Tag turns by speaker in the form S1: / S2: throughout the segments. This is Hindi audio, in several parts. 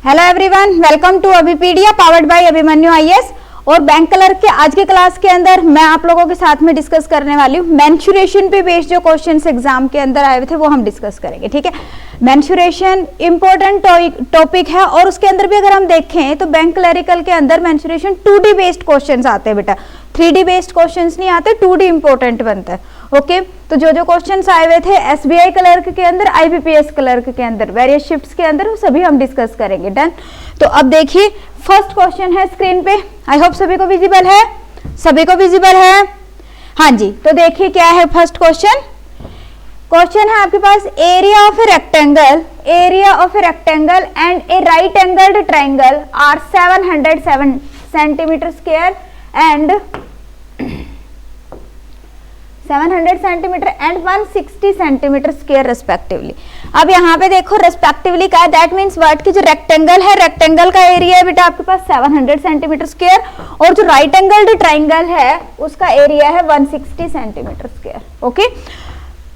S1: Hello everyone, welcome to Abhipedia powered by Abhimanyu IAS. और बैंक क्लर्क के आज के क्लास के अंदर मैं आप लोगों के साथ में डिस्कस करने वाली हूँ मेंसुरेशन पे बेस्ड जो क्वेश्चंस एग्जाम के अंदर आए हुए थे वो हम डिस्कस करेंगे। ठीक है, मेंसुरेशन इंपॉर्टेंट टॉपिक है और उसके अंदर भी अगर हम देखें तो बैंक क्लरिकल के अंदर मेंसुरेशन 2D बेस्ड क्वेश्चंस आते हैं बेटा, 3D बेस्ड क्वेश्चंस नहीं आते, 2D इंपॉर्टेंट बनता है। ओके, तो जो क्वेश्चंस आए हुए थे एसबीआई क्लर्क के अंदर, आईबीपीएस क्लर्क के अंदर, वेरियस शिफ्ट्स के अंदर, वो सभी हम डिस्कस करेंगे। डन। तो अब देखिए फर्स्ट क्वेश्चन है स्क्रीन पे, आई होप सभी को विजिबल है, सभी को विजिबल है। हाँ जी, तो देखिए क्या है फर्स्ट क्वेश्चन। क्वेश्चन है आपके पास area of a rectangle, area of a rectangle and a right angled triangle are 707 centimetre square and 700 centimetre and 160 centimetre square respectively. अब यहाँ पे देखो रेस्पेक्टिवली का है, दैट मीन्स व्हाट की जो रेक्टेंगल है, रेक्टेंगल का एरिया है बेटा आपके पास 700 सेंटीमीटर स्क्वायर और जो राइट एंगल्ड ट्रायंगल है उसका एरिया है 160 centimetre square. Okay,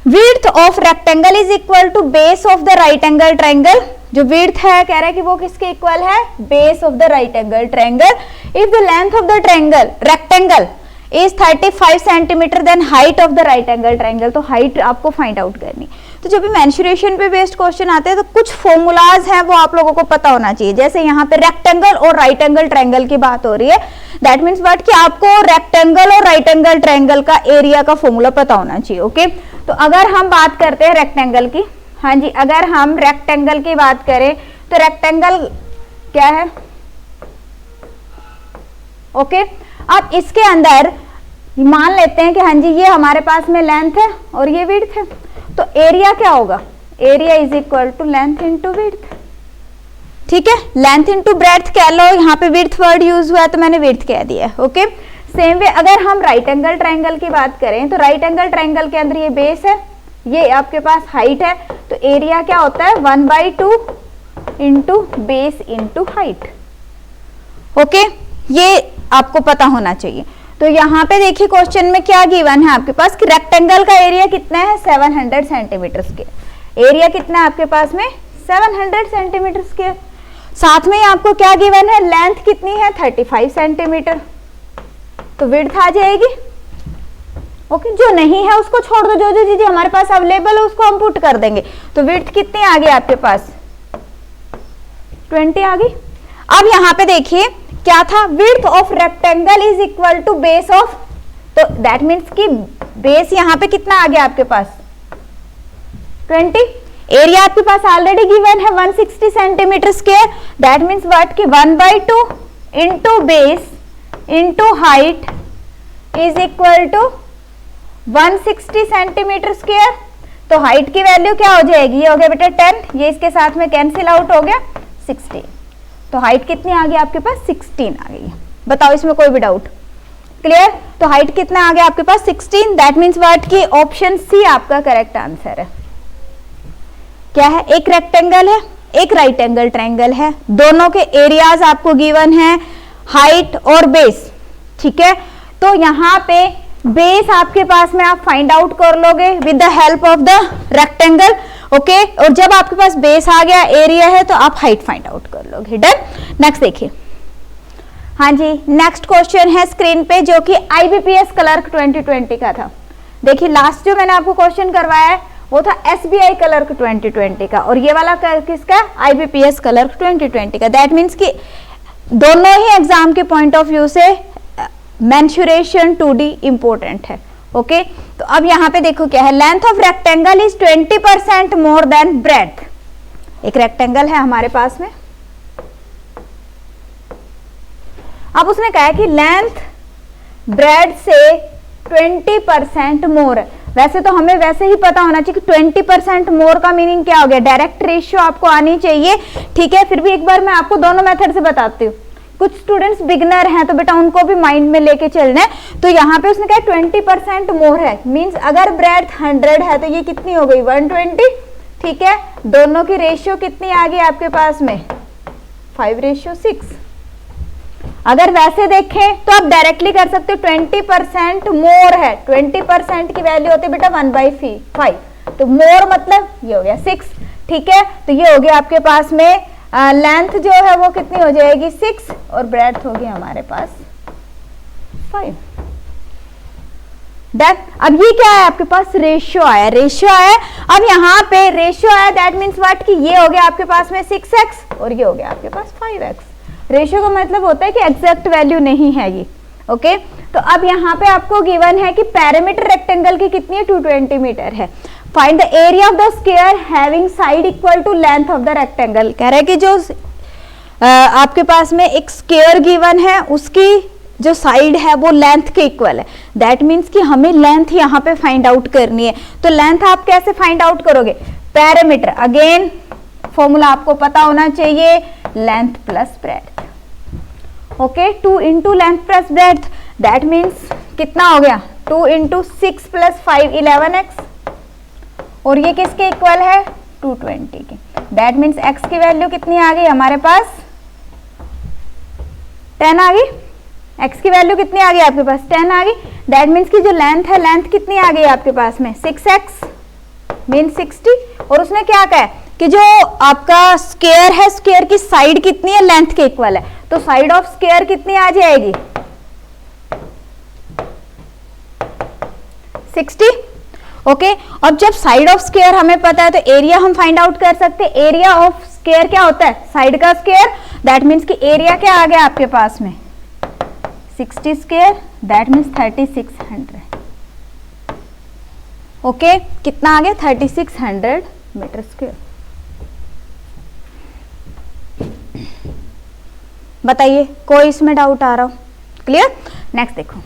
S1: width of rectangle is equal to base of the right angle triangle. जो विड्थ है कह रहा है कि वो किसके इक्वल है, base of the right angle triangle. If the length of the triangle rectangle is 35 centimetre then height of the right angle triangle. तो हाइट आपको फाइंड आउट करनी। तो जब भी मेंसुरेशन पे बेस्ड क्वेश्चन आते हैं तो कुछ फॉर्मूलाज हैं वो आप लोगों को पता होना चाहिए। जैसे यहाँ पे रेक्टेंगल और राइट एंगल ट्रायंगल की बात हो रही है, दैट मीन्स व्हाट कि आपको रेक्टेंगल और राइट एंगल ट्रायंगल का एरिया का फॉर्मूला पता होना चाहिए। ओके, तो अगर हम बात करते हैं रेक्टेंगल की, हाँ जी, अगर हम रेक्टेंगल की बात करें तो रेक्टेंगल क्या है, ओके, अब इसके अंदर मान लेते हैं कि हाँ जी ये हमारे पास में लेंथ है और ये विड्थ है, तो एरिया क्या होगा, area is equal to length into width. ठीक है, लेंथ इनटू ब्रेड्थ कह लो, यहाँ पे विड्थ वर्ड यूज हुआ है तो मैंने विड्थ कह दिया। ओके, सेम वे अगर हम राइट एंगल ट्रायंगल की बात करें तो राइट एंगल ट्रायंगल के अंदर ये बेस है, ये आपके पास हाइट है, तो एरिया क्या होता है 1/2 into base into height. Okay, ये आपको पता होना चाहिए। तो यहाँ पे देखिए क्वेश्चन में क्या गिवन है आपके पास कि रेक्टेंगल का एरिया कितना है 700 सेंटीमीटर स्क्वायर। एरिया कितना है आपके पास में 700 सेंटीमीटर स्क्वायर। साथ में आपको क्या गिवन है, लेंथ कितनी है 35 सेंटीमीटर, तो विड्थ आ जाएगी। ओके, जो नहीं है उसको छोड़ दो, जो जो चीजें हमारे पास अवेलेबल है उसको हम पुट कर देंगे। तो विड्थ कितनी आ गई आपके पास 20 आ गई। अब यहाँ पे देखिए क्या था, width of rectangle is equal to base of, तो दैट मीन्स कि बेस यहाँ पे कितना आ गया आपके पास 20। एरिया आपके पास ऑलरेडी गिवन है 160 centimetre square, that means what कि 1/2 into base into height is equal to 160 centimetre square. तो हाइट की वैल्यू क्या हो जाएगी, ये हो गया बेटा 10, ये इसके साथ में कैंसिल आउट हो गया 16। तो हाइट कितनी आ गई आपके पास 16 आ गई। बताओ इसमें कोई भी डाउट, क्लियर। तो हाइट कितना आ गया आपके पास 16, दैट मीन्स व्हाट कि ऑप्शन सी आपका करेक्ट आंसर है। क्या है, एक रेक्टेंगल है एक राइट एंगल ट्रायंगल है, दोनों के एरियाज आपको गिवन है, हाइट और बेस। ठीक है, तो यहाँ पे बेस आपके पास में आप फाइंड आउट कर लोगे with the help of the rectangle. Okay, और जब आपके पास बेस आ गया, एरिया है, तो आप हाइट फाइंड आउट कर लोगे। डन। नेक्स्ट देखिए, हाँ जी, नेक्स्ट क्वेश्चन है स्क्रीन पे जो कि आईबीपीएस क्लर्क 2020 का था। देखिए लास्ट जो मैंने आपको क्वेश्चन करवाया है वो था एसबीआई क्लर्क 2020 का, और ये वाला किसका, आईबीपीएस क्लर्क 2020 का। दैट मीन्स कि दोनों ही एग्जाम के पॉइंट ऑफ व्यू से मेंसुरेशन 2D इंपॉर्टेंट है। ओके, तो अब यहाँ पे देखो क्या है, length of rectangle is 20% more than breadth. एक रेक्टेंगल है हमारे पास में, अब उसने कहा है कि लेंथ ब्रेड से 20% मोर है। वैसे तो हमें वैसे ही पता होना चाहिए कि 20% मोर का मीनिंग क्या हो गया, डायरेक्ट रेशियो आपको आनी चाहिए। ठीक है, फिर भी एक बार मैं आपको दोनों मेथड से बताती हूँ। कुछ स्टूडेंट्स बिगनर हैं तो बेटा उनको भी माइंड में लेके चलना है। तो यहाँ पे उसने कहा 20% मोर है, मींस अगर ब्रेड्थ 100 है तो ये कितनी हो गई 120। ठीक है, दोनों की रेशियो कितनी आ गई आपके पास में 5:6। अगर वैसे देखें तो आप डायरेक्टली कर सकते हो, 20% मोर है, 20% की वैल्यू होती है बेटा 1/5, तो मोर मतलब ये हो गया 6। ठीक है, तो ये हो गया आपके पास में लेंथ जो है वो कितनी हो जाएगी 6 और ब्रेड्थ होगी हमारे पास 5। डन। अब ये क्या है आपके पास रेशियो आया, रेशियो आया। अब यहाँ पे रेशियो आया दैट मीन्स व्हाट कि ये हो गया आपके पास में 6x और ये हो गया आपके पास 5x। रेशियो का मतलब होता है कि एग्जैक्ट वैल्यू नहीं है ये। ओके तो अब यहाँ पे आपको गिवन है कि पैरामीटर रेक्टेंगल की कितनी है 220 मीटर है। Find the area of the square having side equal to length of the rectangle. कह रहा है कि जो आपके पास में एक स्क्वायर गिवन है उसकी जो साइड है वो लेंथ के इक्वल है। दैट मीन्स कि हमें लेंथ यहाँ पे फाइंड आउट करनी है। तो लेंथ आप कैसे फाइंड आउट करोगे, पैरामीटर, अगेन फॉर्मूला आपको पता होना चाहिए, length plus breadth. Okay 2 into length plus breadth that means कितना हो गया 2 इंटू 6 प्लस 5 11x और ये किसके इक्वल है 220 के। दैट मीन्स x की वैल्यू कितनी आ गई हमारे पास 10 आ गई। x की वैल्यू कितनी आ गई आपके पास 10 आ गई। दैट मीन्स की जो लेंथ है लेंथ कितनी आ गई आपके पास में 6x मीन 60 और उसने क्या कहा कि जो आपका स्क्वायर है स्क्वायर की साइड कितनी है लेंथ के इक्वल है। तो साइड ऑफ स्क्वायर कितनी आ जाएगी 60। ओके अब जब साइड ऑफ स्क्वायर हमें पता है तो एरिया हम फाइंड आउट कर सकते हैं। एरिया ऑफ स्क्वायर क्या होता है साइड का स्क्वायर। दैट मीन्स कि एरिया क्या आ गया आपके पास में 60 स्क्वायर दैट मीन्स 3600। ओके कितना आ गया 3600 मीटर स्क्वायर। बताइए कोई इसमें डाउट आ रहा हो, क्लियर। नेक्स्ट देखो,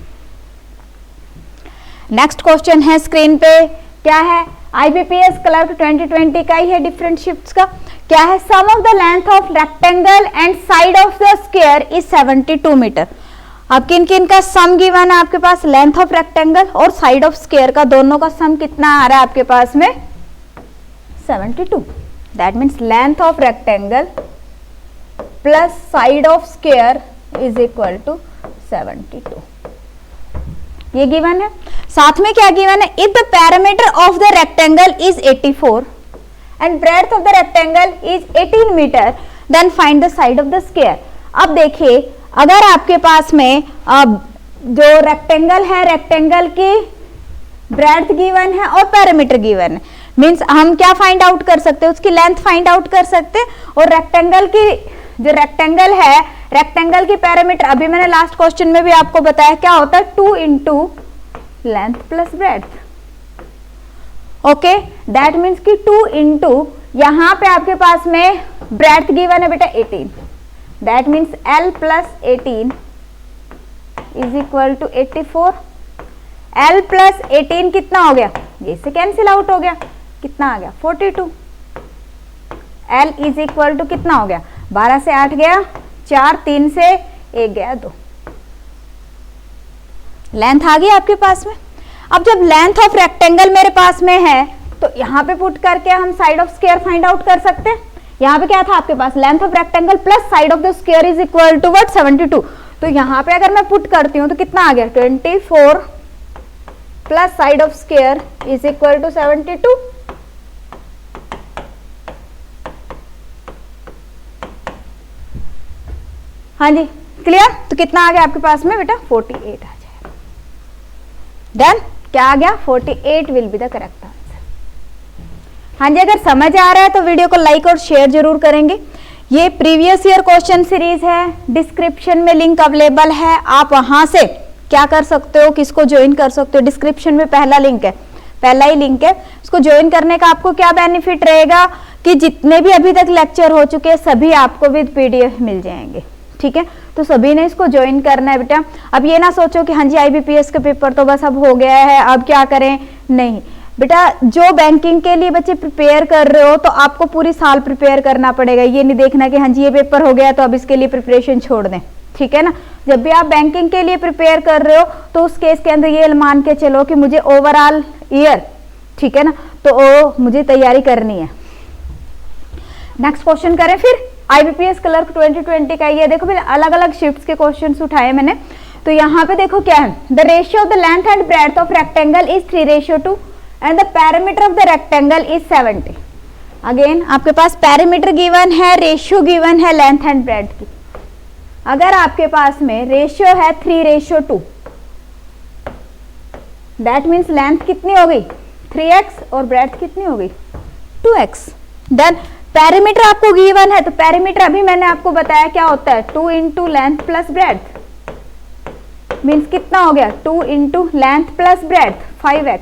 S1: नेक्स्ट क्वेश्चन है स्क्रीन पे, क्या है आईबीपीएस क्लर्क 2020 का ही है डिफरेंट शिफ्ट्स का। क्या है sum of the length of rectangle and side of the square is 72 metre. अब किन किन का सम गिवन है आपके पास, लेंथ ऑफ रेक्टेंगल और साइड ऑफ स्क्वायर का, दोनों का सम कितना आ रहा है आपके पास में 72। That means length of rectangle plus side of square is equal to 72, ये गिवन है। साथ में क्या गिवन है, if the parameter of the rectangle is 84 and breadth of the rectangle is 18 metre then find the side of the square. अब देखिए अगर आपके पास में जो रेक्टेंगल है रेक्टेंगल की ब्रेड्थ गिवन है और पैरामीटर गिवन है, मींस हम क्या फाइंड आउट कर सकते हैं, उसकी लेंथ फाइंड आउट कर सकते हैं। और रेक्टेंगल की जो रेक्टेंगल है रेक्टेंगल की पैरामीटर अभी मैंने लास्ट क्वेश्चन में भी आपको बताया क्या होता है 2 into length plus breadth. Okay that means कि 2 इंटू यहां पे आपके पास में ब्रेड्थ गिवन है बेटा 18, that means L plus 18 is equal to 84। L plus 18 कितना हो गया, ये से कैंसिल आउट हो गया, कितना आ गया 42। L इज इक्वल टू कितना हो गया 12 से 8 गया 4, 3 से 1 गया 2, लेंथ आ गई आपके पास में। अब जब लेंथ ऑफ रेक्टेंगल मेरे पास में है तो यहां पे पुट करके हम side of square find out कर सकते हैं। यहाँ पे क्या था आपके पास length of rectangle plus side of the square is equal to what 72। तो यहाँ पे अगर मैं पुट करती हूँ तो कितना आ गया 24 plus side of square is equal to 72। हाँ जी क्लियर। तो कितना आ गया आपके पास में बेटा 48 आ जाएगा। डन, क्या आ गया 48 will be the correct answer. हाँ जी अगर समझ आ रहा है तो वीडियो को लाइक और शेयर जरूर करेंगे। ये प्रीवियस ईयर क्वेश्चन सीरीज है, डिस्क्रिप्शन में लिंक अवेलेबल है, आप वहां से क्या कर सकते हो, किसको ज्वाइन कर सकते हो। डिस्क्रिप्शन में पहला लिंक है, पहला ही लिंक है, उसको ज्वाइन करने का आपको क्या बेनिफिट रहेगा कि जितने भी अभी तक लेक्चर हो चुके हैं सभी आपको विद पीडीएफ मिल जाएंगे। ठीक है, तो सभी ने इसको ज्वाइन करना है बेटा। अब ये ना सोचो कि हाँ जी आईबीपीएस का पेपर तो बस अब हो गया है अब क्या करें, नहीं बेटा। जो बैंकिंग के लिए बच्चे प्रिपेयर कर रहे हो तो आपको पूरी साल प्रिपेयर करना पड़ेगा। ये नहीं देखना कि हाँ जी ये पेपर हो गया तो अब इसके लिए प्रिपरेशन छोड़ दें। ठीक है ना, जब भी आप बैंकिंग के लिए प्रिपेयर कर रहे हो तो उस केस के अंदर ये मान के चलो कि मुझे ओवरऑल ईयर, ठीक है ना, तो मुझे तैयारी करनी है। नेक्स्ट क्वेश्चन करें फिर आईबीपीएस क्लर्क 2020 का। ये देखो अलग अलग शिफ्ट्स के क्वेश्चंस उठाए मैंने। तो यहाँ पे देखो क्या है, the ratio of the length and breadth of rectangle is 3:2 and the parameter of the rectangle is 70। Again आपके पास पैरामीटर गिवन है, रेशियो गिवन है लेंथ एंड ब्रेड्थ की। अगर आपके पास में रेशियो है 3:2, दैट मीन्स लेंथ कितनी हो गई 3x और ब्रेड्थ कितनी हो गई 2x। देन पैरामीटर आपको गिवन है, तो पैरामीटर अभी मैंने आपको बताया क्या होता है 2 into length plus breadth, means कितना हो गया 2 into length plus breadth 5x,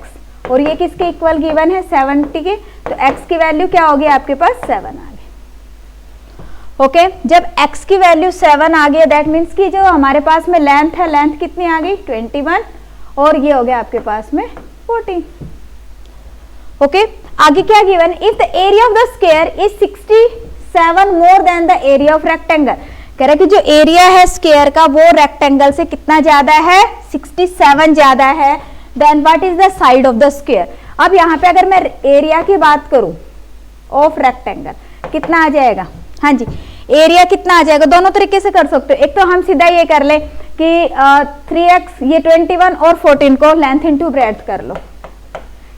S1: और ये किसके इक्वल गिवन है 70 के, तो x की वैल्यू क्या होगी आपके पास 7 आ गई। ओके, जब x की वैल्यू 7 आ गई दैट मीन्स कि जो हमारे पास में लेंथ है, लेंथ कितनी आ गई 21, और ये हो गया आपके पास में 14। ओके, आगे क्या given, if the area of the square is 67 more than the area of rectangle, कह रहा है कि जो एरिया है स्क्वायर का वो रेक्टेंगल से कितना ज्यादा है 67 ज्यादा है, then what is the side of the square. अब यहाँ पे अगर मैं एरिया की बात करूं ऑफ रेक्टेंगल कितना आ जाएगा, हाँ जी एरिया कितना आ जाएगा, दोनों तरीके से कर सकते हो। एक तो हम सीधा ये कर ले कि 3x ये 21 और 14 को लेंथ इंटू ब्रेड्थ कर लो,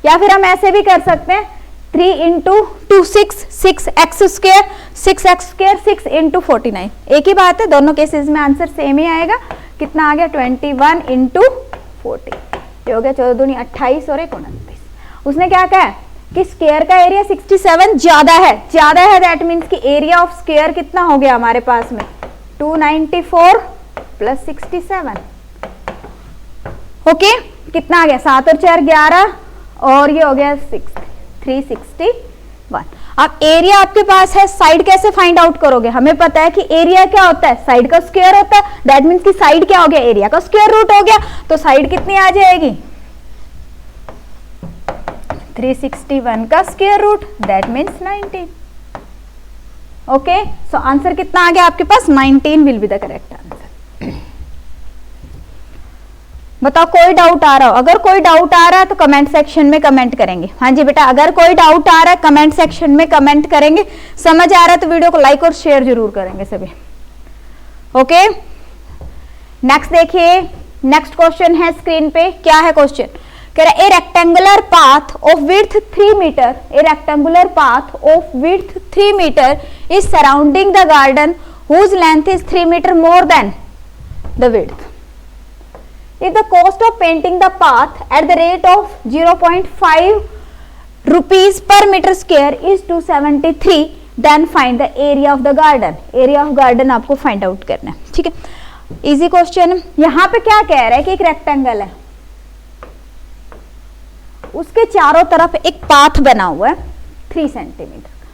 S1: या फिर हम ऐसे भी कर सकते हैं 3 इंटू 2 6x स्क्वायर 6 इंटू 49, एक ही बात है, दोनों केसेस में आंसर सेम ही आएगा। कितना आ गया 21 इंटू 40, ये हो गया 14 दूनी 28 और 1 29। उसने क्या कहा कि स्क्वायर का एरिया 67 ज्यादा है, दैट मीन्स कि एरिया ऑफ स्क्वायर कितना हो गया हमारे पास में 294 प्लस 67। ओके, कितना आ गया 7 और 4 11, और ये हो गया 361। अब एरिया आपके पास है, साइड कैसे फाइंड आउट करोगे, हमें पता है कि एरिया क्या होता है साइड का स्क्वायर होता है, दैट मीन्स कि साइड क्या हो गया एरिया का स्क्वायर रूट हो गया, तो साइड कितनी आ जाएगी 361 का square root, that means 19। Okay, so answer कितना आ गया आपके पास 19 will be the correct answer. बताओ कोई डाउट आ रहा हो, अगर कोई डाउट आ रहा है तो कमेंट सेक्शन में कमेंट करेंगे। हाँ जी बेटा, अगर कोई डाउट आ रहा है कमेंट सेक्शन में कमेंट करेंगे, समझ आ रहा है तो वीडियो को लाइक और शेयर जरूर करेंगे सभी। ओके, नेक्स्ट देखिए, नेक्स्ट क्वेश्चन है स्क्रीन पे, क्या है क्वेश्चन, कह रहा है a rectangular path of width 3 metre, a rectangular path of width 3 metre is surrounding the garden whose length is 3 metre more than the width. If the cost of painting the path at the rate of 0.5 rupees per meter square is 273, then find the area of the garden. Area of garden आपको find out करना है, ठीक है, इजी क्वेश्चन। यहाँ पे क्या कह रहा है कि एक रेक्टेंगल है, उसके चारों तरफ एक पाथ बना हुआ है 3 सेंटीमीटर का,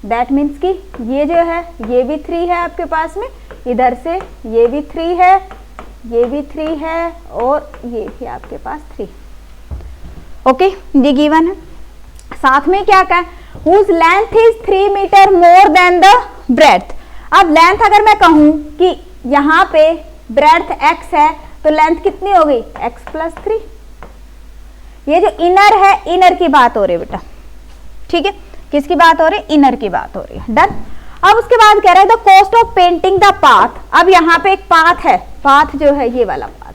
S1: दैट मीन्स कि ये जो है ये भी 3 है आपके पास में, इधर से ये भी 3 है, ये भी 3 है, और ये भी आपके पास 3। ओके, ये गिवन है। साथ में क्या कहा, whose length is 3 metre more than the breadth. अब लेंथ अगर मैं कहूं कि यहाँ पे ब्रेड्थ x है तो लेंथ कितनी हो गई x प्लस 3। ये जो इनर है, इनर की बात हो रही है बेटा, ठीक है, किसकी बात हो रही है, इनर की बात हो रही है, डन। अब उसके बाद कह रहा है the cost of painting the path. अब यहाँ पे एक पाथ है, पाथ जो है ये वाला पाथ,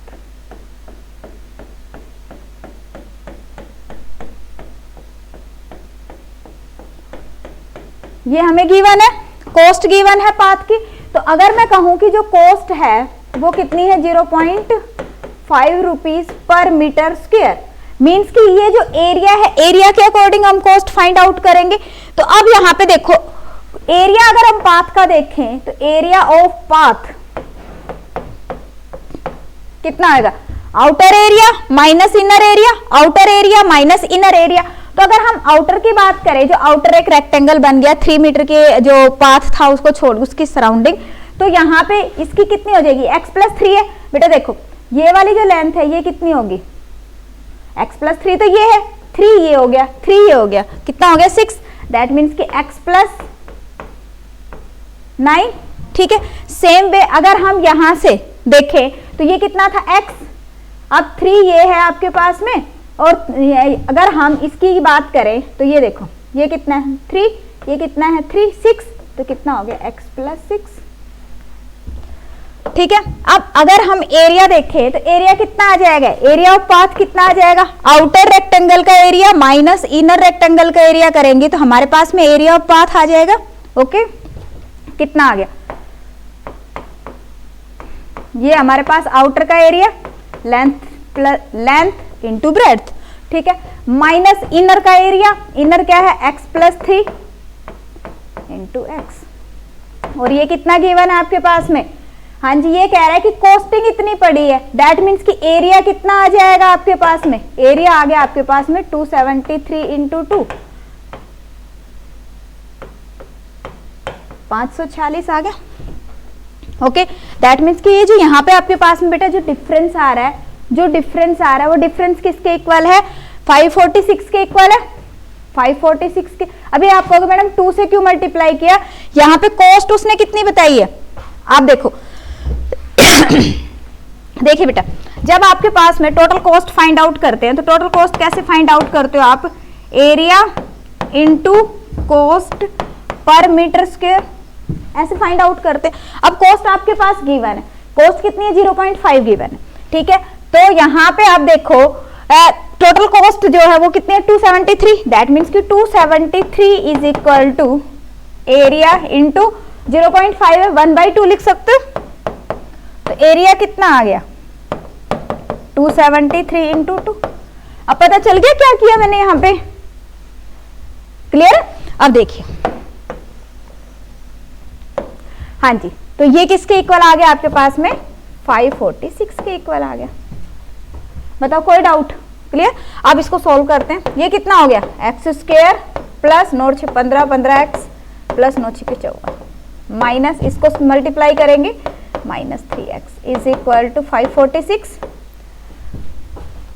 S1: ये हमें गिवन है, कॉस्ट गिवन है पाथ की। तो अगर मैं कहूं कि जो कॉस्ट है वो कितनी है 0.5 rupees per metre square, means कि ये जो एरिया है, एरिया के अकॉर्डिंग हम कॉस्ट फाइंड आउट करेंगे। तो अब यहाँ पे देखो एरिया अगर हम पाथ का देखें तो एरिया ऑफ पाथ कितना आएगा, outer area minus inner area, outer area minus inner area. तो अगर हम आउटर की बात करें, जो आउटर एक रेक्टेंगल बन गया 3 मीटर के जो पाथ था उसको छोड़ उसकी सराउंडिंग, तो यहाँ पे इसकी कितनी हो जाएगी x प्लस 3 है बेटा। देखो ये वाली जो लेंथ है ये कितनी होगी x प्लस 3, तो ये है 3, ये हो गया 3, ये हो गया कितना हो गया 6, दैट मीन्स कि x प्लस 9, ठीक है। सेम वे अगर हम यहां से देखें तो ये कितना था x, अब 3 ये है आपके पास में, और अगर हम इसकी बात करें तो ये देखो ये कितना है 3, ये कितना है 3 6, तो कितना हो गया x प्लस 6। ठीक है। अब अगर हम एरिया देखें तो एरिया कितना आ जाएगा, एरिया ऑफ पाथ कितना आ जाएगा, आउटर रेक्टेंगल का एरिया माइनस इनर रेक्टेंगल का एरिया करेंगे तो हमारे पास में एरिया ऑफ पाथ आ जाएगा। ओके, कितना आ गया, ये हमारे पास आउटर का एरिया लेंथ इंटू ब्रेड्थ, ठीक है, माइनस इनर का एरिया, इनर क्या है x प्लस 3 इंटू एक्स, और ये कितना गिवन है आपके पास में, हाँ जी ये कह रहा है कि कॉस्टिंग इतनी पड़ी है, दैट मीन्स कि एरिया कितना आ जाएगा आपके पास में, एरिया आ गया आपके पास में 273 इंटू 2, 546 आ गया। ओके, दैट मीन्स कि ये जो यहाँ पे आपके पास में बेटा जो डिफरेंस आ रहा है, जो डिफरेंस आ रहा है वो डिफरेंस किसके इक्वल है, 546 के इक्वल है, 546 के। अभी आप कहोगे मैडम 2 से क्यों मल्टीप्लाई किया, यहाँ पे कॉस्ट उसने कितनी बताई है, आप देखो देखिए बेटा, जब आपके पास में टोटल कॉस्ट फाइंड आउट करते हैं तो टोटल कॉस्ट कैसे फाइंड आउट करते हो आप, area into cost per metre square, ऐसे फाइंड आउट करते हैं। अब कॉस्ट आपके पास गिवन है, कॉस्ट कितनी है 0.5 गिवन है, ठीक है, तो यहाँ पे आप देखो टोटल कॉस्ट जो है वो कितनी है 273, दैट मीन्स कि 273 is equal to area into 0.5 है, 1/2 लिख सकते हो, तो एरिया कितना आ गया 273 इंटू 2। अब पता चल गया क्या किया मैंने यहाँ पे, क्लियर। अब देखिए हाँ जी, तो ये किसके इक्वल आ गया आपके पास में 546 के इक्वल आ गया, बताओ कोई डाउट, क्लियर। अब इसको सॉल्व करते हैं, ये कितना हो गया X square plus 9 6 15 15x plus 9 6 14 minus इसको मल्टीप्लाई करेंगे -3x is equal to 546।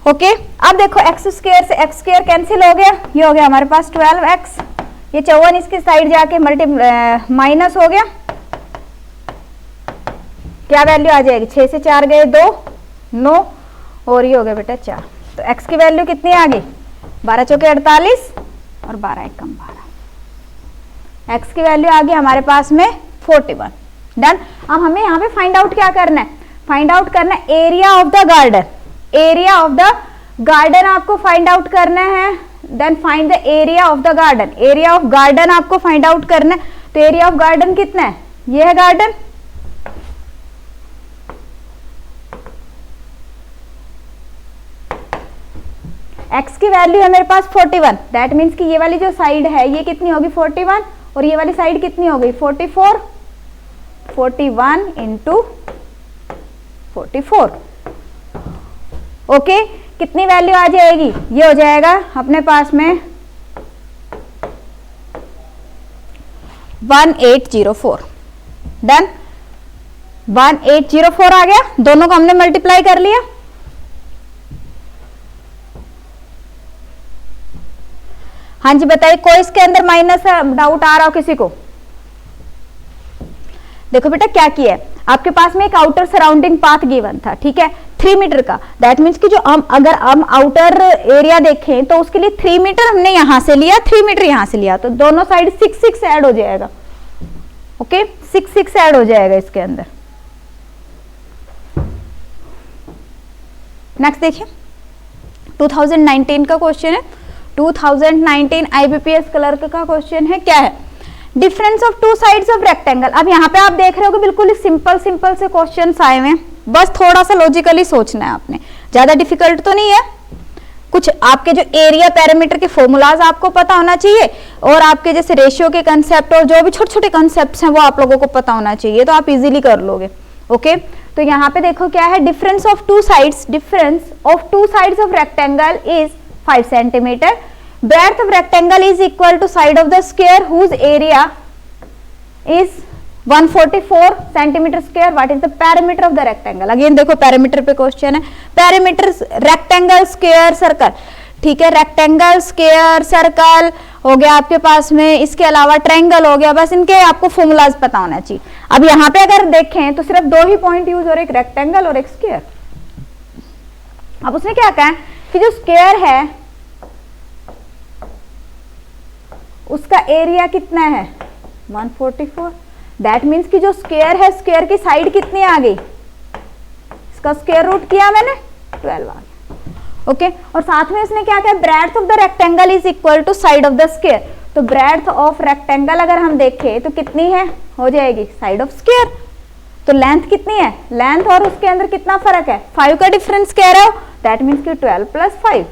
S1: Okay, अब देखो एक्स स्क्वायर से एक्स स्क्वायर कैंसिल हो गया, ये हो गया हमारे पास 12x, ये 54 इसके साइड जाके माइनस हो गया, क्या वैल्यू आ जाएगी 6 से 4 गए 2 9 और ये हो गया बेटा 4, तो x की वैल्यू कितनी आ गई 12 चौके 48 और 12 एकम 12, x की वैल्यू आ गई हमारे पास में 41। डन। अब हमें यहाँ पे फाइंड आउट क्या करना है, फाइंड आउट करना है area of the garden, area of the garden आपको फाइंड आउट करना है, then find the area of the garden, area of garden आपको फाइंड आउट करना है, तो एरिया ऑफ गार्डन कितना है, ये है गार्डन, x की वैल्यू है मेरे पास 41, दैट मीन्स कि ये वाली जो साइड है ये कितनी होगी 41 और ये वाली साइड कितनी हो गई 44, 41 इंटू 44। ओके, कितनी वैल्यू आ जाएगी, ये हो जाएगा अपने पास में 1804। डन, 1804 आ गया, दोनों को हमने मल्टीप्लाई कर लिया। हाँ जी बताइए, कोई इसके अंदर माइनस डाउट आ रहा हो किसी को। देखो बेटा क्या किया है, आपके पास में एक आउटर सराउंडिंग पाथ गिवन था, ठीक है 3 मीटर का, दैट मीन्स कि जो अगर हम आउटर एरिया देखें तो उसके लिए 3 मीटर हमने यहां से लिया, 3 मीटर यहां से लिया, तो दोनों साइड 6 6 ऐड हो जाएगा। ओके, 6 6 ऐड हो जाएगा इसके अंदर। नेक्स्ट देखिए 2019 का क्वेश्चन है, 2019 IBPS क्लर्क का क्वेश्चन है, क्या है difference of 2 sides of rectangle. अब यहाँ पे आप देख रहे हो कि बिल्कुल सिंपल सिंपल से क्वेश्चंस आए हुए हैं, बस थोड़ा सा लॉजिकली सोचना है आपने, ज्यादा डिफिकल्ट तो नहीं है। कुछ आपके जो एरिया पैरामीटर के फॉर्मूलाज आपको पता होना चाहिए और आपके जैसे रेशियो के कंसेप्ट और जो भी छोटे छोटे कंसेप्ट हैं वो आप लोगों को पता होना चाहिए, तो आप इजीली कर लोगे। ओके, तो यहाँ पे देखो क्या है, difference of 2 sides, difference of 2 sides of rectangle is 5 centimeter. Breadth of rectangle is equal to side of the square whose area is 144 centimeter square. What is the perimeter of the rectangle? Again देखो perimeter पे क्वेश्चन है, perimeter rectangle square circle, ठीक है, rectangle square circle हो गया आपके पास में, इसके अलावा ट्रायंगल हो गया, बस इनके आपको फॉर्मूलाज पता होना चाहिए। अब यहाँ पे अगर देखें तो सिर्फ 2 ही पॉइंट यूज हो रहे, एक रेक्टेंगल और एक स्क्वायर। अब उसने क्या कहा कि जो स्क्वायर है उसका एरिया कितना है 144, दैट मीन्स कि जो स्क्वायर है, स्क्वायर की साइड कितनी आ गई, इसका स्क्वायर रूट किया मैंने 12 आ गया। ओके, और साथ में इसने क्या कहा, breadth of the rectangle is equal to side of the square. तो ब्रेड्थ ऑफ रेक्टेंगल अगर हम देखें तो कितनी है, हो जाएगी साइड ऑफ स्क्वायर। तो लेंथ कितनी है, लेंथ और उसके अंदर कितना फर्क है, 5 का डिफरेंस कह रहे हो, दैट मीन्स कि 12 + 5।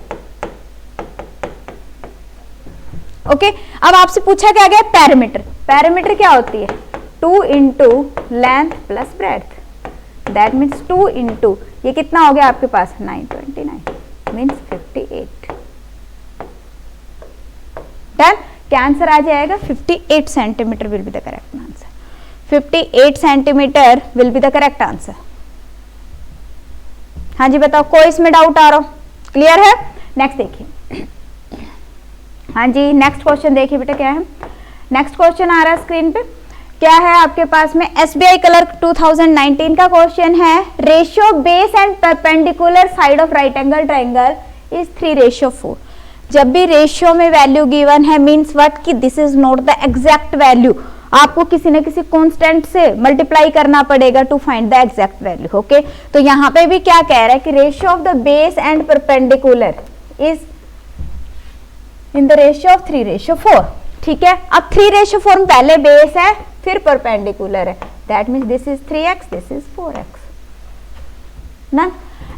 S1: ओके, अब आपसे पूछा क्या गया, पैरामीटर। पैरामीटर क्या होती है, 2 × length plus breadth, that means 2 × ये कितना हो गया आपके पास 929 मीन्स 58। डन, क्या आंसर आ जाएगा, 58 centimetre will be the correct answer. 58 centimetre will be the correct answer. हाँ जी बताओ, कोई इसमें डाउट आ रहा हो, क्लियर है। नेक्स्ट देखिए, हाँ जी नेक्स्ट क्वेश्चन देखिए बेटा क्या है। नेक्स्ट क्वेश्चन आ रहा है स्क्रीन पे, क्या है आपके पास में, SBI क्लर्क 2019 का क्वेश्चन है। Ratio base and perpendicular side of right angle triangle is 3:4। जब भी रेशियो में वैल्यू गिवन है मींस व्हाट कि this is not the exact value, आपको किसी न किसी कांस्टेंट से मल्टीप्लाई करना पड़ेगा to find the exact value. Okay, तो यहाँ पे भी क्या कह रहा है कि ratio of the base and perpendicular is in the ratio of 3:4। ठीक है, अब 3:4 में पहले बेस है फिर परपेंडिकुलर है, that means this is 3x, this is 4x ना,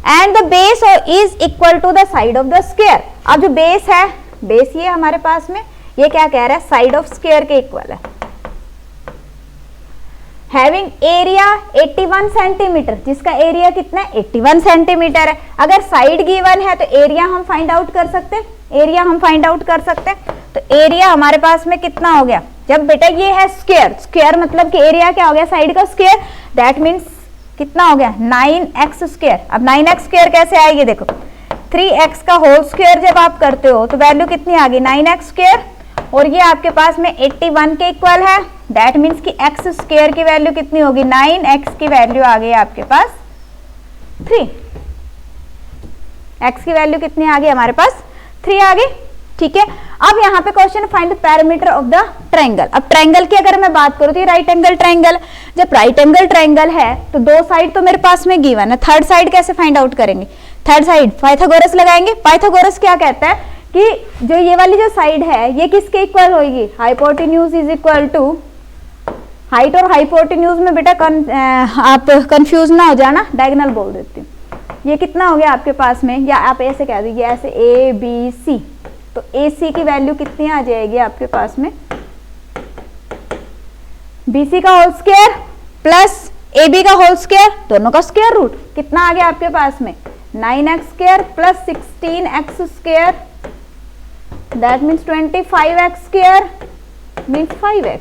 S1: and the base is equal to the side of the square. अब जो बेस है, बेस ये हमारे पास में, ये क्या कह रहा है, साइड ऑफ स्क्वायर के इक्वल है। हैविंग एरिया 81 सेंटीमीटर, जिसका एरिया कितना है 81 सेंटीमीटर है। अगर साइड गिवन है तो एरिया हम फाइंड आउट कर सकते हैं, एरिया हम फाइंड आउट कर सकते हैं। तो एरिया हमारे पास में कितना हो गया, जब बेटा ये है स्क्वायर, स्क्वायर मतलब कि एरिया क्या हो गया, साइड का स्क्वायर, दैट मीन्स कितना हो गया 9x²। अब 9x² कैसे आएगी, देखो 3x का होल स्क्वायर जब आप करते हो तो वैल्यू कितनी आ गई 9x², और ये आपके पास में 81 के इक्वल है, दैट मीन्स कि x² की वैल्यू कितनी होगी, 9x की वैल्यू आ गई आपके पास 3, x की वैल्यू कितनी आ गई हमारे पास 3 आ गई। ठीक है, अब यहाँ पे question find the parameter of the triangle. अब ट्रायंगल की अगर मैं बात करूँ तो ये राइट एंगल ट्रायंगल, जब राइट एंगल ट्रायंगल है तो दो साइड तो मेरे पास में गिवन है, थर्ड साइड कैसे फाइंड आउट करेंगे, थर्ड साइड पाइथागोरस लगाएंगे। पाइथागोरस क्या कहता है कि जो ये वाली जो साइड है ये किसके इक्वल होगी, hypotenuse is equal to height, और हाइपोटेन्यूज में बेटा आप कंफ्यूज ना हो जाना, डायगोनल बोल देती हूँ। ये कितना हो गया आपके पास में, या आप ऐसे कह दीजिए ऐसे ABC, तो AC की वैल्यू कितनी आ जाएगी आपके पास में, BC का होल स्क्वायर प्लस AB का होल स्क्वायर, दोनों का स्क्वायर रूट, कितना आ गया आपके पास में 9x² plus 16x², that means 25x² means 5x।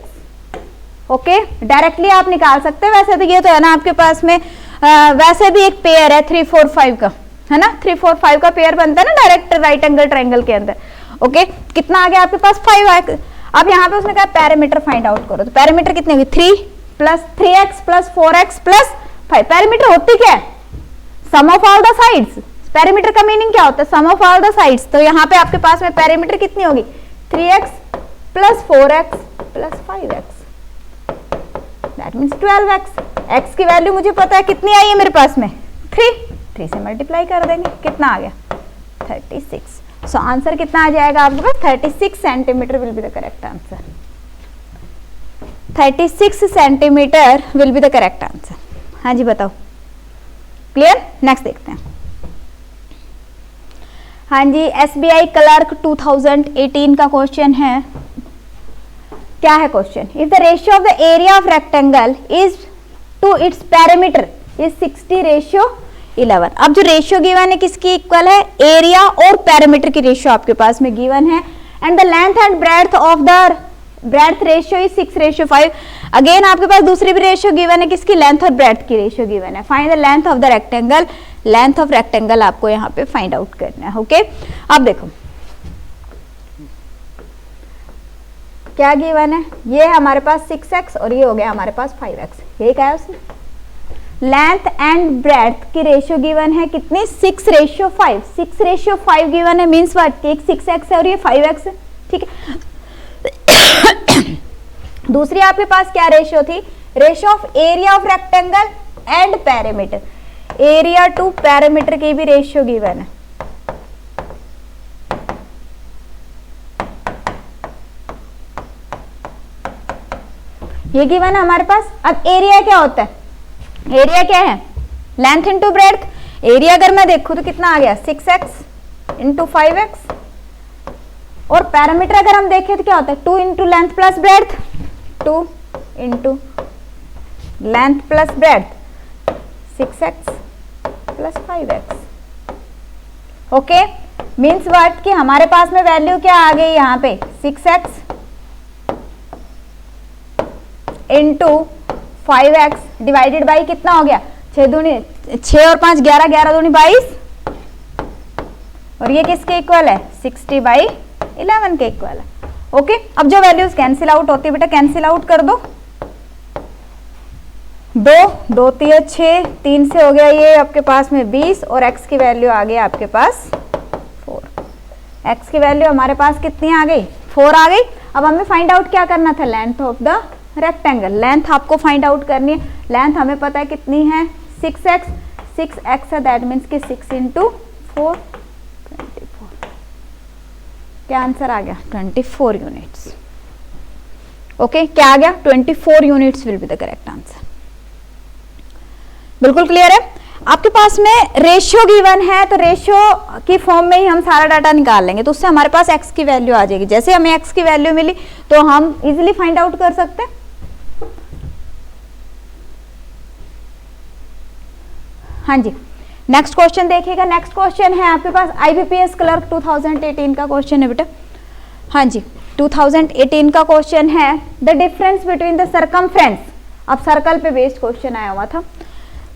S1: Okay, directly आप निकाल सकते हैं। वैसे तो ये तो है ना आपके पास में वैसे भी एक पेयर है 3 4 5 का, है ना, 3 4 5 का पेयर बनता है ना डायरेक्ट राइट एंगल ट्रायंगल के अंदर। ओके, कितना आ गया आपके पास 5x। अब यहाँ पे उसने कहा पैरामीटर फाइंड आउट करो, तो पैरामीटर कितने हुए 3 plus 3x plus 4x plus 5। Parameter होती क्या है, sum of all the sides. Perimeter का मीनिंग क्या होता है, sum of all the sides. तो यहाँ पे आपके पास में पैरामीटर कितनी होगी 3x plus 4x plus 5x, that means 12x। x की वैल्यू मुझे पता है कितनी आई है मेरे पास में 3 से मल्टीप्लाई कर देंगे, कितना आ गया 36। सो आंसर कितना आ जाएगा आपके पास 36 centimetre will be the correct answer. 36 centimetre will be the correct answer. हाँ जी बताओ, क्लियर। नेक्स्ट देखते हैं। हाँ जी, SBI क्लर्क 2018 का क्वेश्चन है। क्या है question, if the ratio of the area of rectangle is to its parameter is 60:11। अब जो रेशियो गिवन है किसकी इक्वल है, एरिया और पैरामीटर की रेशियो आपके पास में गिवन है, and the length and breadth of the breadth ratio is 6:5। Again आपके पास दूसरी भी रेशियो गिवन है, किसकी, लेंथ और ब्रेड्थ की रेशियो गिवन है। Find the length of the rectangle, length of rectangle आपको यहाँ पे फाइंड आउट करना है। ओके, अब देखो क्या गिवन है, ये है हमारे पास 6x और ये हो गया हमारे पास 5x। यही कहा है उसने, लेंथ एंड ब्रेड्थ की रेशियो गिवन है कितनी 6:5। 6:5 गिवन है मीन्स व्हाट, एक 6x है और ये 5x है। ठीक है, दूसरी आपके पास क्या रेशियो थी, ratio of area of rectangle and parameter, area to parameter की भी रेशियो गिवन है। ये गिवन है हमारे पास। अब एरिया क्या होता है, एरिया क्या है, लेंथ इंटू ब्रेड्थ। एरिया अगर मैं देखूं तो कितना आ गया 6x इंटू 5x, और पैरामीटर अगर हम देखें तो क्या होता है 2 into length plus breadth, 2 into length plus breadth 6x plus 5x। Okay, means what कि हमारे पास में वैल्यू क्या आ गई यहाँ पे 6x into 5x divided by कितना हो गया 6 और 5 11, 11 दूनी 22, और ये किसके इक्वल है 60/11 के इक्वल है। ओके, अब जो वैल्यूज कैंसिल आउट होती है बेटा कैंसिल आउट कर दो। 2 3 6, 3 से हो गया ये आपके पास में 20, और x की वैल्यू आ गई आपके पास 4। x की वैल्यू हमारे पास कितनी आ गई 4 आ गई। अब हमें फाइंड आउट क्या करना था, length of the rectangle, length आपको फाइंड आउट करनी है। लेंथ हमें पता है कितनी है 6x है, दैट मीन्स कि 6 इंटू 4 24। क्या आंसर आ गया 24 यूनिट्स। ओके, क्या आ गया 24 units will be the correct answer. बिल्कुल क्लियर है। आपके पास में रेशियो गिवन है, तो रेशियो की फॉर्म में ही हम सारा डाटा निकाल लेंगे, तो उससे हमारे पास x की वैल्यू आ जाएगी। जैसे हमें x की वैल्यू मिली तो हम इजीली फाइंड आउट कर सकते हैं। हाँ जी, नेक्स्ट क्वेश्चन देखिएगा। नेक्स्ट क्वेश्चन है आपके पास IBPS क्लर्क 2018 का क्वेश्चन है बेटा। हाँ जी, 2018 का क्वेश्चन है the difference between the circumference. अब सर्कल पे बेस्ड क्वेश्चन आया हुआ था।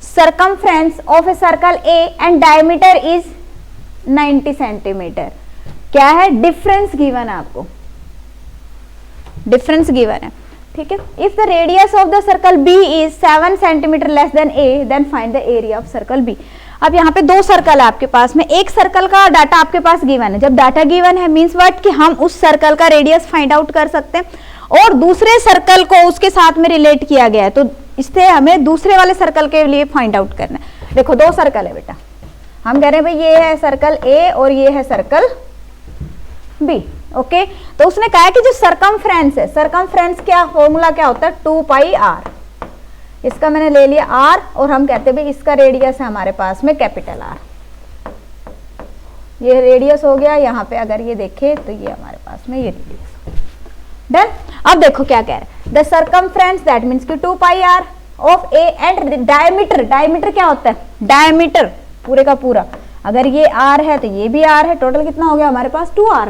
S1: Circumference of a circle A and diameter is 90 centimetre. क्या है, डिफरेंस गिवन है आपको, डिफरेंस गिवन है, ठीक है। If the radius of the circle B is 7 centimetre less than A, then find the area of circle B. अब यहाँ पे दो सर्कल है आपके पास में, एक सर्कल का डाटा आपके पास गिवन है। जब डाटा गिवन है मींस व्हाट कि हम उस सर्कल का रेडियस फाइंड आउट कर सकते हैं, और दूसरे सर्कल को उसके साथ में रिलेट किया गया है, तो इससे हमें दूसरे वाले सर्कल के लिए फाइंड आउट करना है। देखो दो सर्कल है बेटा, हम कह रहे हैं भाई ये है सर्कल ए और ये है सर्कल बी। ओके, तो उसने कहा है कि जो सर्कमफ्रेंस है, सर्कमफ्रेंस क्या फॉर्मूला क्या होता है 2πr। इसका मैंने ले लिया r, और हम कहते हैं भाई इसका रेडियस है हमारे पास में कैपिटल R। ये रेडियस हो गया, यहाँ पे अगर ये देखे तो ये हमारे पास में ये रेडियस। डन। अब देखो क्या कह रहे हैं, द सर्कमफ्रेंस दैट मीन्स कि 2πr of A and diameter. Diameter क्या होता है, डायमीटर पूरे का पूरा, अगर ये r है तो ये भी r है, टोटल कितना हो गया हमारे पास 2r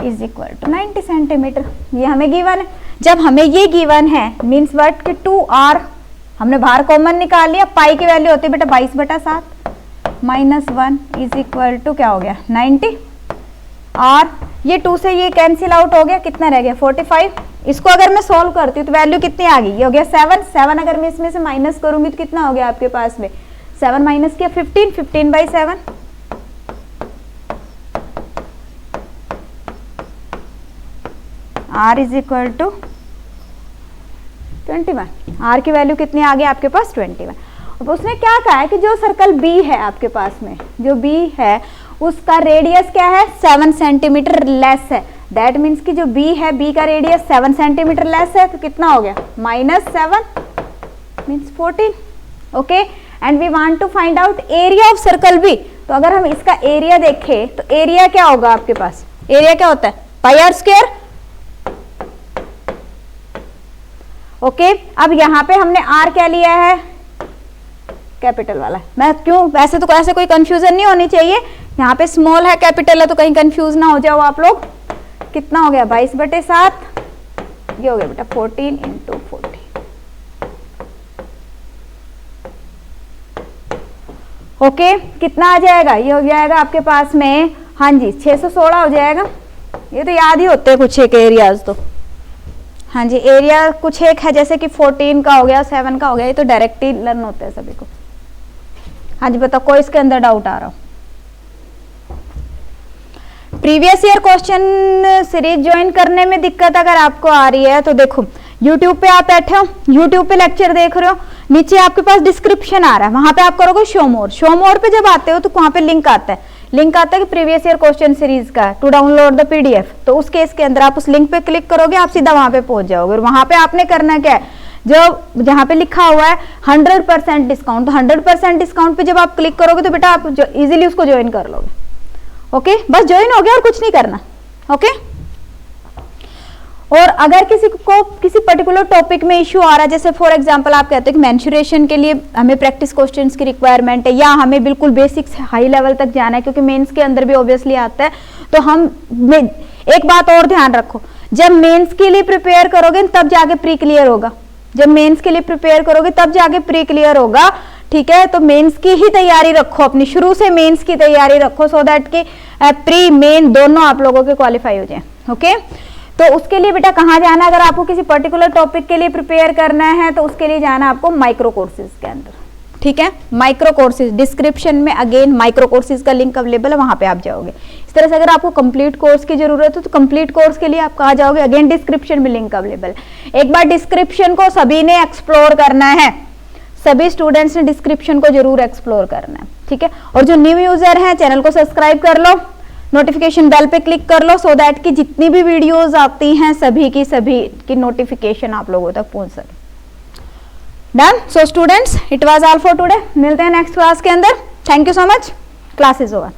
S1: is equal to 90 centimetre. ये हमें गिवन है। जब हमें ये गिवन है मीन्स व्हाट कि 2r, हमने बाहर कॉमन निकाल लिया, पाई की वैल्यू होती है बेटा 22/7 -1 इज इक्वल टू क्या हो गया 90 r। ये 2 से ये कैंसिल आउट हो गया, कितना रह गया 45। इसको अगर मैं सॉल्व करती हूँ तो वैल्यू कितनी आ गई, ये हो गया 7। अगर मैं इसमें से माइनस करूंगी तो कितना हो गया आपके पास में 7 माइनस किया 15/7। r is equal to 21। r की वैल्यू कितनी आ गई आपके पास 21। अब उसने क्या कहा है कि जो सर्कल b है आपके पास में, जो b है उसका रेडियस क्या है 7 सेंटीमीटर लेस है। दैट मीन्स कि जो b है, b का रेडियस 7 सेंटीमीटर लेस है, तो कितना हो गया -7 means 14। Okay, and we want to find out area of circle b। तो अगर हम इसका एरिया देखें तो एरिया क्या होगा आपके पास, एरिया क्या होता है πr²। ओके, अब यहाँ पे हमने r क्या लिया है कैपिटल वाला। मैं क्यों, वैसे तो ऐसे कोई कंफ्यूजन नहीं होनी चाहिए, यहाँ पे स्मॉल है कैपिटल है तो कहीं कंफ्यूज ना हो जाओ आप लोग। कितना हो गया 22/7, ये हो गया बेटा 14 × 40। ओके, कितना आ जाएगा, ये हो जाएगा आपके पास में, हाँ जी 616 हो जाएगा। ये तो याद ही होते हैं कुछ एक एरियाज तो, हाँ जी एरिया कुछ एक है, जैसे कि 14 का हो गया 7 का हो गया, ये तो डायरेक्ट ही लर्न होते हैं सभी को। हाँ जी बताओ, कोई इसके अंदर डाउट आ रहा हो। Previous year question series join करने में दिक्कत अगर आपको आ रही है तो देखो, यूट्यूब पे आप बैठे हो, यूट्यूब पे लेक्चर देख रहे हो, नीचे आपके पास डिस्क्रिप्शन आ रहा है, वहां पे आप करोगे शो मोर। शो मोर पे जब आते हो तो वहां पे लिंक आता है, कि प्रीवियस ईयर क्वेश्चन सीरीज का टू डाउनलोड द पीडीएफ। तो उस केस के अंदर आप उस लिंक पे क्लिक करोगे, आप सीधा वहां पे पहुंच जाओगे। और वहां पे आपने करना क्या है, जो जहां पे लिखा हुआ है 100% डिस्काउंट, तो 100% डिस्काउंट पे जब आप क्लिक करोगे तो बेटा आप इजीली उसको ज्वाइन कर लोगे। ओके, बस ज्वाइन हो गया और कुछ नहीं करना। ओके, और अगर किसी को किसी पर्टिकुलर टॉपिक में इश्यू आ रहा है, जैसे फॉर एग्जांपल आप कहते हैं कि मेंस्ट्रुएशन के लिए हमें प्रैक्टिस क्वेश्चंस की रिक्वायरमेंट है, या हमें बिल्कुल बेसिक से हाई लेवल तक जाना है, क्योंकि मेंस के अंदर भी ऑब्वियसली आता है, तो हम एक बात और ध्यान रखो, जब मेंस के लिए प्रिपेयर करोगे तब जाके प्री क्लियर होगा। जब मेंस के लिए प्रिपेयर करोगे तब जाके प्री क्लियर होगा। ठीक है, तो मेंस की ही तैयारी रखो, अपनी शुरू से मेंस की तैयारी रखो, सो दैट कि प्री मेन दोनों आप लोगों के क्वालिफाई हो जाए। ओके, तो उसके लिए बेटा कहाँ जाना, अगर आपको किसी पर्टिकुलर टॉपिक के लिए प्रिपेयर करना है तो उसके लिए जाना आपको माइक्रो कोर्सेज के अंदर। ठीक है, माइक्रो कोर्सेज, डिस्क्रिप्शन में अगेन माइक्रो कोर्सेज का लिंक अवेलेबल है, वहां पे आप जाओगे। इस तरह से अगर आपको कंप्लीट कोर्स की जरूरत है तो कंप्लीट कोर्स के लिए आप कहाँ जाओगे, अगेन डिस्क्रिप्शन में लिंक अवेलेबल है। एक बार डिस्क्रिप्शन को सभी ने एक्सप्लोर करना है, सभी स्टूडेंट्स ने डिस्क्रिप्शन को जरूर एक्सप्लोर करना है। ठीक है, और जो न्यू यूजर हैं चैनल को सब्सक्राइब कर लो, नोटिफिकेशन बेल पे क्लिक कर लो, सो दैट कि जितनी भी वीडियोस आती हैं सभी की नोटिफिकेशन आप लोगों तक पहुंच सके। Done. So students, it was all for today. मिलते हैं नेक्स्ट क्लास के अंदर। Thank you so much. Class is over.